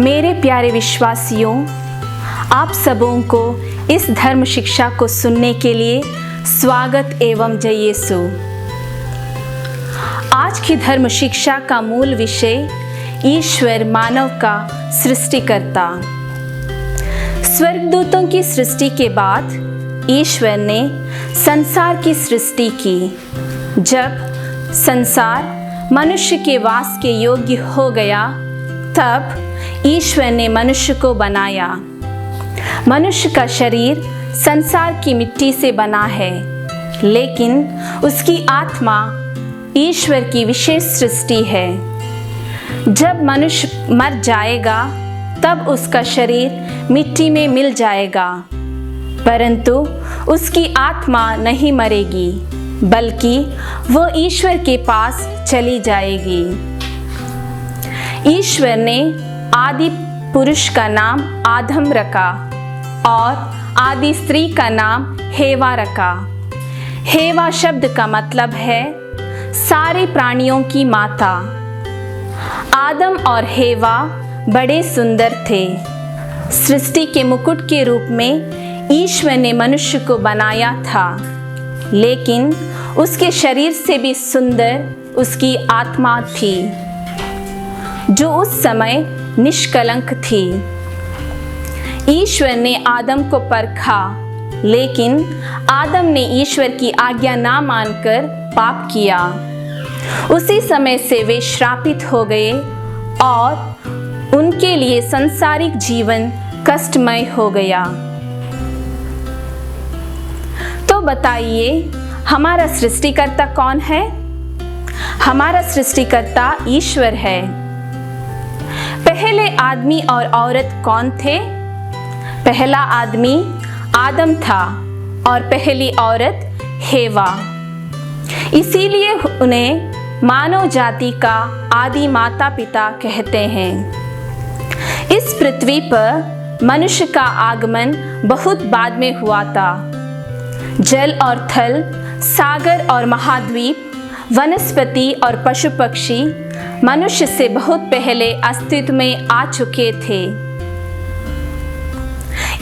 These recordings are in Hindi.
मेरे प्यारे विश्वासियों, आप सबों को इस धर्म शिक्षा को सुनने के लिए स्वागत एवं जय यीशु। आज की धर्म शिक्षा का मूल विषय ईश्वर मानव का सृष्टिकर्ता। स्वर्गदूतों की सृष्टि के बाद ईश्वर ने संसार की सृष्टि की। जब संसार मनुष्य के वास के योग्य हो गया, तब ईश्वर ने मनुष्य को बनाया। मनुष्य का शरीर संसार की मिट्टी से बना है, लेकिन उसकी आत्मा ईश्वर की विशेष सृष्टि है। जब मनुष्य मर जाएगा, तब उसका शरीर मिट्टी में मिल जाएगा, परंतु उसकी आत्मा नहीं मरेगी, बल्कि वो ईश्वर के पास चली जाएगी। ईश्वर ने आदि पुरुष का नाम आदम रखा और आदि स्त्री का नाम हेवा रखा। हेवा शब्द का मतलब है सारे प्राणियों की माता। आदम और हेवा बड़े सुंदर थे। सृष्टि के मुकुट के रूप में ईश्वर ने मनुष्य को बनाया था, लेकिन उसके शरीर से भी सुंदर उसकी आत्मा थी, जो उस समय निष्कलंक थी। ईश्वर ने आदम को परखा, लेकिन आदम ने ईश्वर की आज्ञा ना मानकर पाप किया। उसी समय से वे श्रापित हो गए और उनके लिए सांसारिक जीवन कष्टमय हो गया। तो बताइए, हमारा सृष्टिकर्ता कौन है? हमारा सृष्टिकर्ता ईश्वर है। पहले आदमी और औरत कौन थे? पहला आदमी आदम था और पहली औरत हेवा। इसीलिए उन्हें मानव जाति का आदि माता पिता कहते हैं। इस पृथ्वी पर मनुष्य का आगमन बहुत बाद में हुआ था। जल और थल, सागर और महाद्वीप, वनस्पति और पशु पक्षी मनुष्य से बहुत पहले अस्तित्व में आ चुके थे।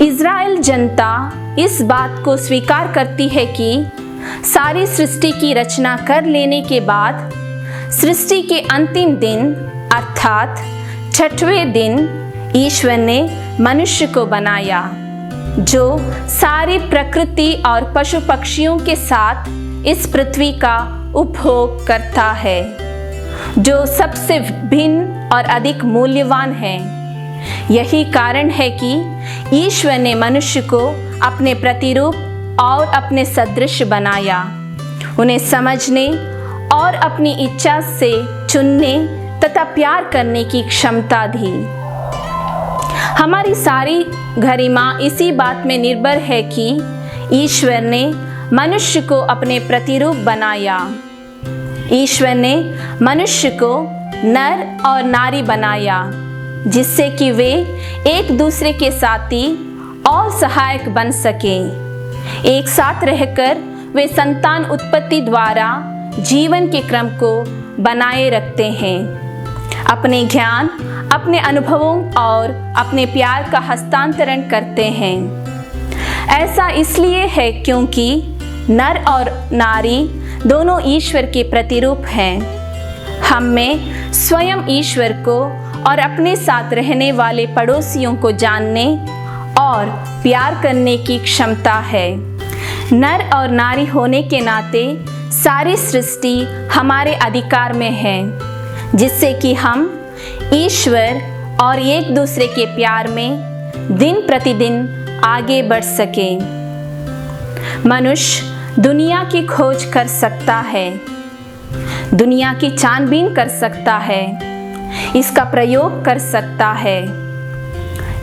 इज़राइल जनता इस बात को स्वीकार करती है कि सारी सृष्टि की रचना कर लेने के बाद सृष्टि के अंतिम दिन अर्थात छठवें दिन ईश्वर ने मनुष्य को बनाया, जो सारी प्रकृति और पशु पक्षियों के साथ इस पृथ्वी का उपभोग करता है, जो सबसे भिन्न और अधिक मूल्यवान है। यही कारण है कि ईश्वर ने मनुष्य को अपने प्रतिरूप और अपने सदृश बनाया, उन्हें समझने और अपनी इच्छा से चुनने तथा प्यार करने की क्षमता दी। हमारी सारी गरिमा इसी बात में निर्भर है कि ईश्वर ने मनुष्य को अपने प्रतिरूप बनाया। ईश्वर ने मनुष्य को नर और नारी बनाया, जिससे कि वे एक दूसरे के साथी और सहायक बन सकें। एक साथ रहकर वे संतान उत्पत्ति द्वारा जीवन के क्रम को बनाए रखते हैं। अपने ज्ञान, अपने अनुभवों और अपने प्यार का हस्तांतरण करते हैं। ऐसा इसलिए है क्योंकि नर और नारी दोनों ईश्वर के प्रतिरूप हैं। हम में स्वयं ईश्वर को और अपने साथ रहने वाले पड़ोसियों को जानने और प्यार करने की क्षमता है। नर और नारी होने के नाते सारी सृष्टि हमारे अधिकार में है, जिससे कि हम ईश्वर और एक दूसरे के प्यार में दिन प्रतिदिन आगे बढ़ सकें। मनुष्य दुनिया की खोज कर सकता है, दुनिया की छानबीन कर सकता है, इसका प्रयोग कर सकता है,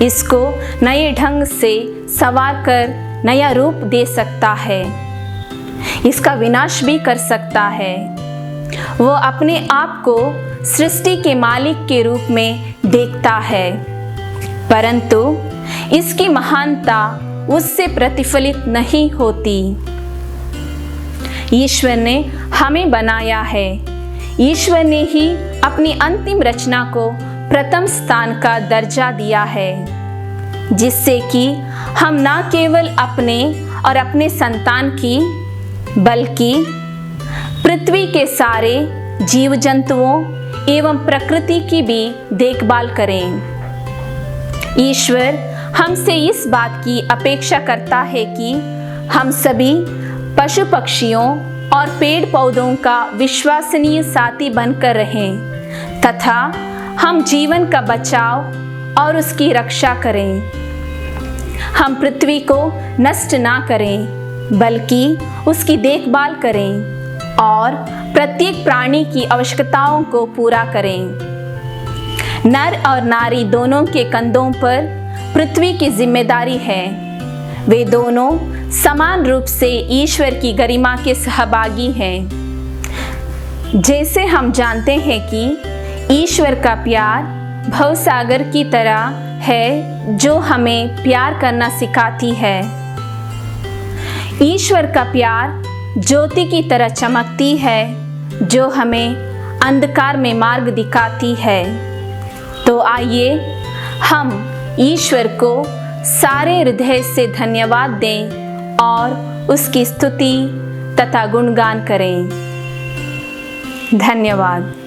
इसको नए ढंग से संवार कर नया रूप दे सकता है, इसका विनाश भी कर सकता है। वो अपने आप को सृष्टि के मालिक के रूप में देखता है, परंतु इसकी महानता उससे प्रतिफलित नहीं होती। ईश्वर ने हमें बनाया है। ईश्वर ने ही अपनी अंतिम रचना को प्रथम स्थान का दर्जा दिया है, जिससे कि हम न केवल अपने और अपने संतान की बल्कि पृथ्वी के सारे जीव जंतुओं एवं प्रकृति की भी देखभाल करें। ईश्वर हमसे इस बात की अपेक्षा करता है कि हम सभी पशु पक्षियों और पेड़ पौधों का विश्वसनीय साथी बनकर रहें तथा हम जीवन का बचाव और उसकी रक्षा करें। हम पृथ्वी को नष्ट ना करें बल्कि उसकी देखभाल करें और प्रत्येक प्राणी की आवश्यकताओं को पूरा करें। नर और नारी दोनों के कंधों पर पृथ्वी की जिम्मेदारी है। वे दोनों समान रूप से ईश्वर की गरिमा के सहभागी हैं। जैसे हम जानते हैं कि ईश्वर का प्यार भवसागर की तरह है जो हमें प्यार करना सिखाती है। ईश्वर का प्यार ज्योति की तरह चमकती है जो हमें अंधकार में मार्ग दिखाती है। तो आइए हम ईश्वर को सारे हृदय से धन्यवाद दें और उसकी स्तुति तथा गुणगान करें। धन्यवाद।